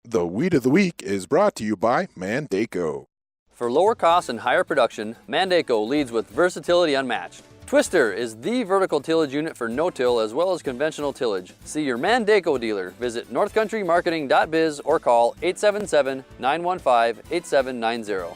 The Weed of the Week is brought to you by Mandaco. For lower costs and higher production, Mandaco leads with versatility unmatched. Twister is the vertical tillage unit for no-till as well as conventional tillage. See your Mandaco dealer. Visit northcountrymarketing.biz or call 877-915-8790.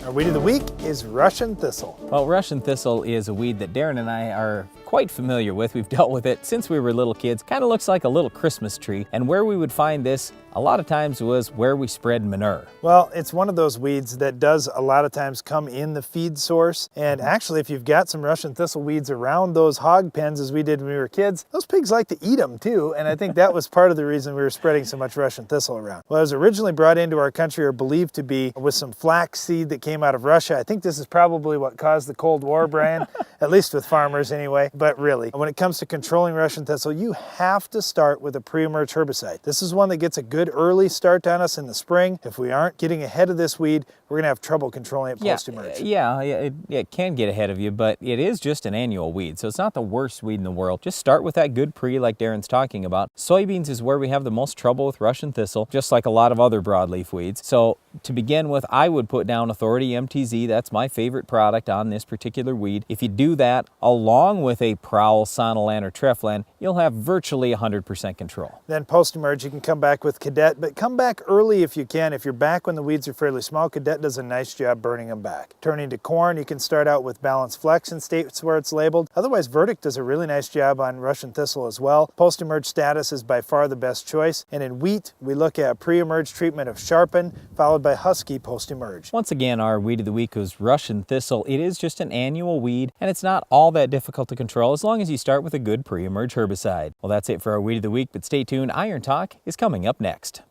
Our weed of the week is Russian thistle. Well, Russian thistle is a weed that Darren and I are quite familiar with. We've dealt with it since we were little kids. Kind of looks like a little Christmas tree. And where we would find this a lot of times was where we spread manure. Well, it's one of those weeds that does a lot of times come in the feed source. And actually, if you've got some Russian thistle weeds around those hog pens as we did when we were kids, those pigs like to eat them too. And I think that was part of the reason we were spreading so much Russian thistle around. Well, it was originally brought into our country or believed to be with some flax seed that came out of Russia. I think this is probably what caused the Cold War, Brian, at least with farmers anyway. But really, when it comes to controlling Russian thistle, you have to start with a pre-emerge herbicide. This is one that gets a good early start on us in the spring. If we aren't getting ahead of this weed, we're going to have trouble controlling it post-emerge. It can get ahead of you, but it is just an annual weed, so it's not the worst weed in the world. Just start with that good pre like Darren's talking about. Soybeans is where we have the most trouble with Russian thistle, just like a lot of other broadleaf weeds. So to begin with, I would put down Authority MTZ. That's my favorite product on this particular weed. If you do that along with a Prowl, Sonalan, or Treflan, you'll have virtually 100% control. Then post-emerge, you can come back with Cadet, but come back early if you can. If you're back when the weeds are fairly small, Cadet does a nice job burning them back. Turning to corn, you can start out with Balance Flex in states where it's labeled. Otherwise, Verdict does a really nice job on Russian thistle as well. Post-emerge status is by far the best choice. And in wheat, we look at pre-emerge treatment of Sharpen, followed by Husky post-emerge. Once again, our weed of the week was Russian thistle. It is just an annual weed, and it's not all that difficult to control as long as you start with a good pre-emerge herbicide. Well, that's it for our weed of the week, but stay tuned. Iron Talk is coming up next.